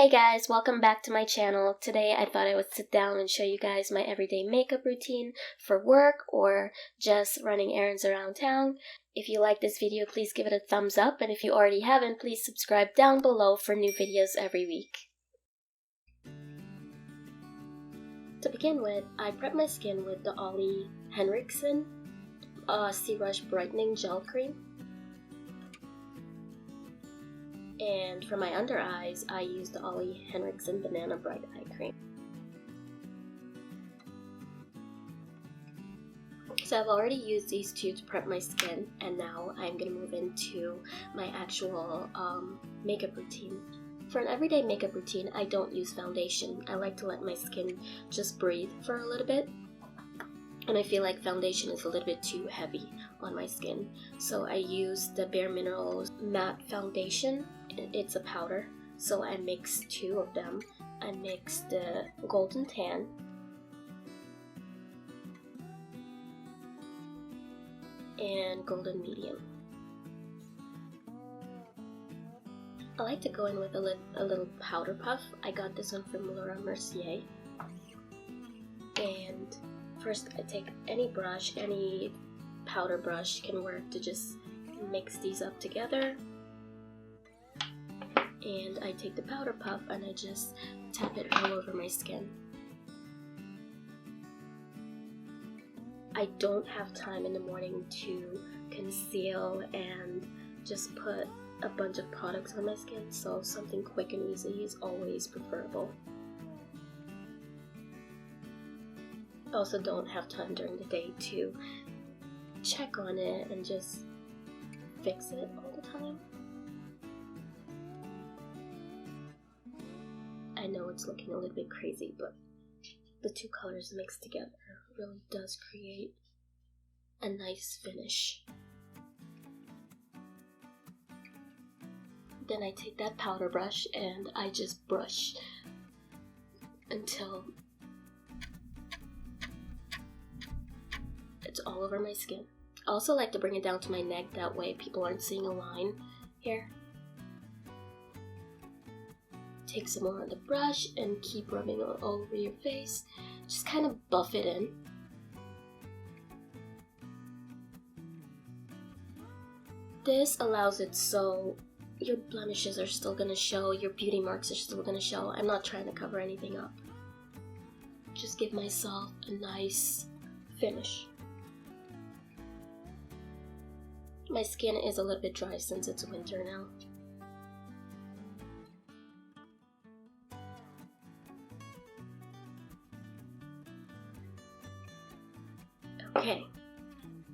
Hey guys, welcome back to my channel. Today I thought I would sit down and show you guys my everyday makeup routine for work or just running errands around town. If you like this video, please give it a thumbs up, and if you already haven't, please subscribe down below for new videos every week. To begin with, I prep my skin with the Henriksen C-Rush Brightening Gel Cream. And for my under eyes, I use the Henriksen Banana Bright Eye Cream. So I've already used these two to prep my skin, and now I'm going to move into my actual makeup routine. For an everyday makeup routine, I don't use foundation. I like to let my skin just breathe for a little bit. And I feel like foundation is a little bit too heavy on my skin. So I use the Bare Minerals Matte Foundation. It's a powder. So I mix two of them. I mix the Golden Tan and Golden Medium. I like to go in with a little powder puff. I got this one from Laura Mercier. And first I take any brush, any powder brush can work to just mix these up together. And I take the powder puff and I just tap it all over my skin. I don't have time in the morning to conceal and just put a bunch of products on my skin, so something quick and easy is always preferable. I also don't have time during the day to check on it and just fix it all the time. I know it's looking a little bit crazy, but the two colors mixed together really does create a nice finish. Then I take that powder brush and I just brush until it's all over my skin. I also like to bring it down to my neck, that way people aren't seeing a line here. Take some more on the brush and keep rubbing all over your face. Just kind of buff it in. This allows it so your blemishes are still gonna show, your beauty marks are still gonna show. I'm not trying to cover anything up. Just give myself a nice finish. My skin is a little bit dry since it's winter now. Okay,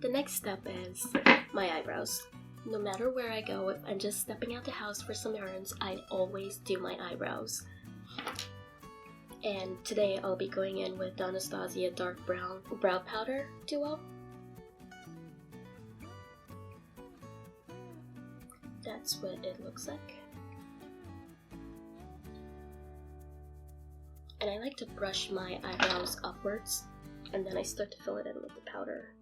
the next step is my eyebrows. No matter where I go, if I'm just stepping out the house for some errands, I always do my eyebrows. And today I'll be going in with the Anastasia Dark Brown Brow Powder Duo. That's what it looks like. And I like to brush my eyebrows upwards, and then I start to fill it in with the powder.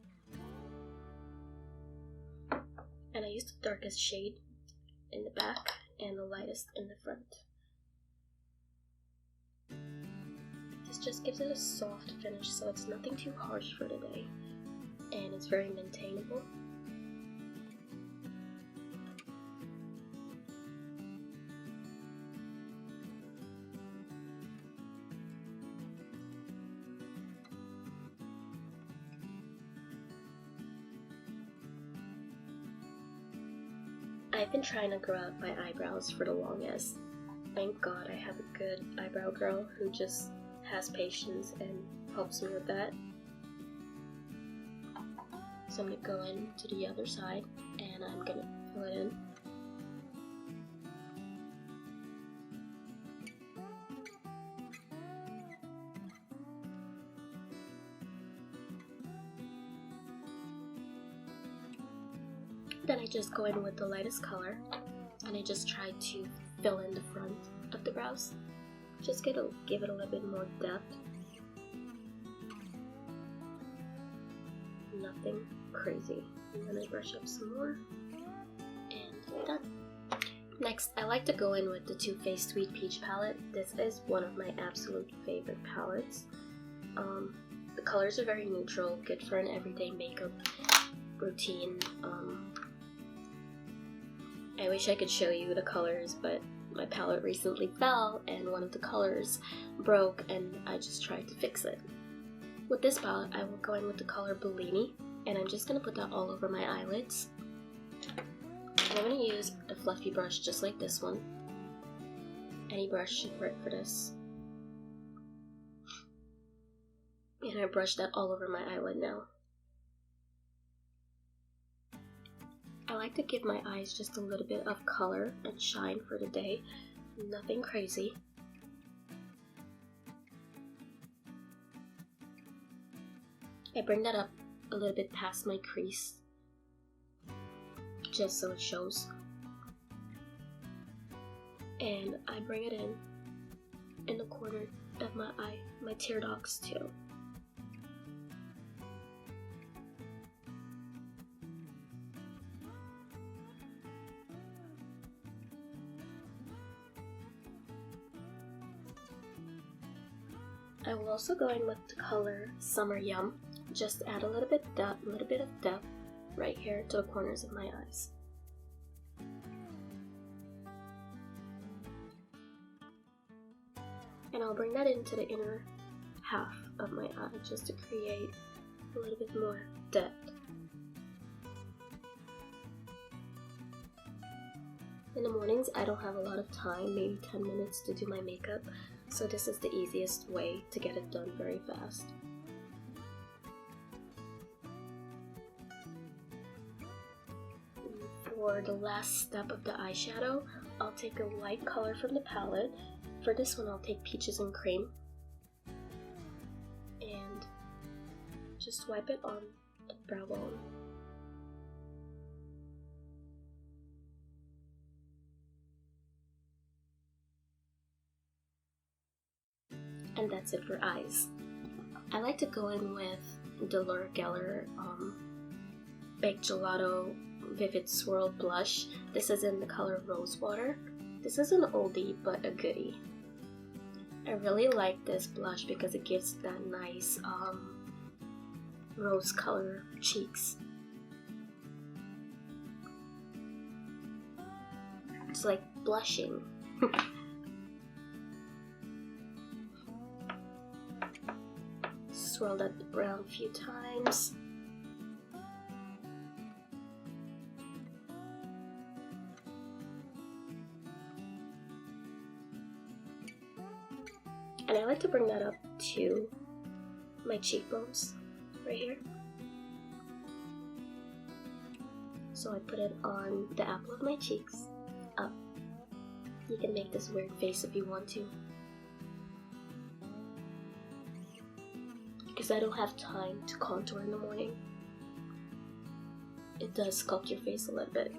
And I use the darkest shade in the back and the lightest in the front. This just gives it a soft finish, so it's nothing too harsh for the day, and it's very maintainable. I've been trying to grow out my eyebrows for the longest. Thank God I have a good eyebrow girl who just has patience and helps me with that. So I'm going to go in to the other side and I'm going to fill it in. Then I just go in with the lightest color and I just try to fill in the front of the brows. Just give it a little bit more depth. Nothing crazy. And then I brush up some more and done. Next, I like to go in with the Too Faced Sweet Peach palette. This is one of my absolute favorite palettes. The colors are very neutral, good for an everyday makeup routine. I wish I could show you the colors, but my palette recently fell and one of the colors broke and I just tried to fix it. With this palette, I will go in with the color Bellini, and I'm just going to put that all over my eyelids. And I'm going to use a fluffy brush just like this one. Any brush should work for this. And I brush that all over my eyelid now. I like to give my eyes just a little bit of color and shine for the day. Nothing crazy. I bring that up a little bit past my crease, just so it shows. And I bring it in the corner of my eye, my tear ducts too. I will also go in with the color Summer Yum. Just add a little bit of depth right here to the corners of my eyes. And I'll bring that into the inner half of my eye just to create a little bit more depth. In the mornings, I don't have a lot of time, maybe 10 minutes to do my makeup, so this is the easiest way to get it done very fast. For the last step of the eyeshadow, I'll take a light color from the palette. For this one, I'll take Peaches and Crème and just wipe it on the brow bone. And that's it for eyes. I like to go in with the Laura Geller Baked Gelato Vivid Swirl Blush. This is in the color Rosewater. This is an oldie but a goodie. I really like this blush because it gives that nice rose color cheeks. It's like blushing. Swirl that around a few times. And I like to bring that up to my cheekbones, right here. So I put it on the apple of my cheeks, up. You can make this weird face if you want to. Because I don't have time to contour in the morning. It does sculpt your face a little bit.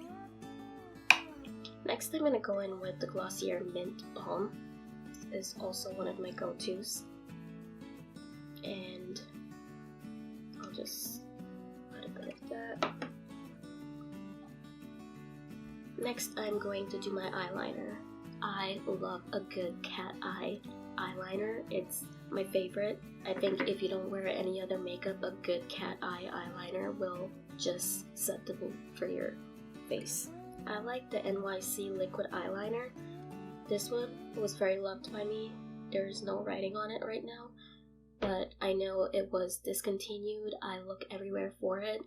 Next I'm going to go in with the Glossier Mint Balm. This is also one of my go-tos. And I'll just put a bit of that. Next I'm going to do my eyeliner. I love a good cat eye eyeliner. It's my favorite. I think if you don't wear any other makeup, a good cat eye eyeliner will just set the mood for your face. I like the NYC Liquid EyeLiner. This one was very loved by me. There's no writing on it right now, but I know it was discontinued. I look everywhere for it,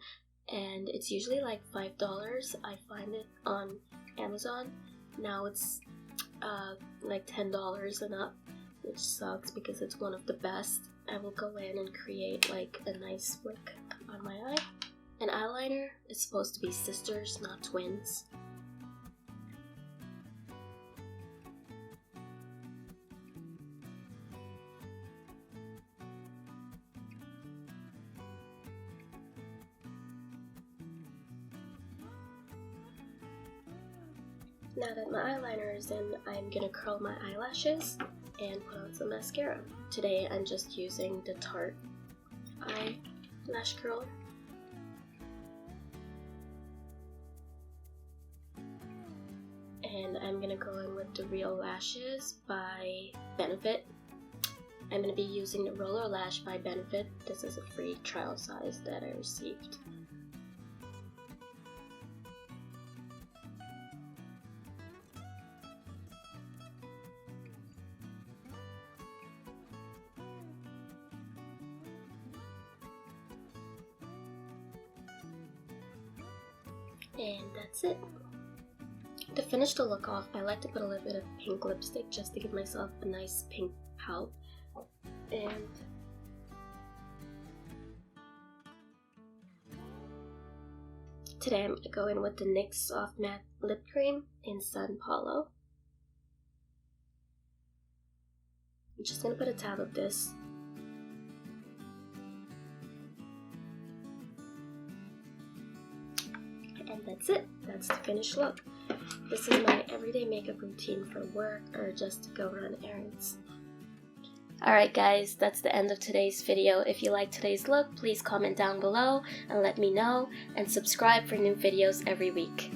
and it's usually like $5. I find it on Amazon. Now it's like $10 and up, which sucks because it's one of the best. I will go in and create like a nice flick on my eye. An eyeliner is supposed to be sisters, not twins. Now that my eyeliner is in, I'm gonna curl my eyelashes and put on some mascara. Today I'm just using the Tarte eyelash curler. and I'm gonna go in with the Real Lashes by Benefit. I'm gonna be using the Roller Lash by Benefit. This is a free trial size that I received. And that's it. To finish the look off, I like to put a little bit of pink lipstick just to give myself a nice pink pout. And today I'm going to go in with the NYX Soft Matte Lip Cream in Sun Paulo. I'm just going to put a tab of this. And that's it. That's the finished look. This is my everyday makeup routine for work or just to go run errands. Alright guys, that's the end of today's video. If you like today's look, please comment down below and let me know, and subscribe for new videos every week.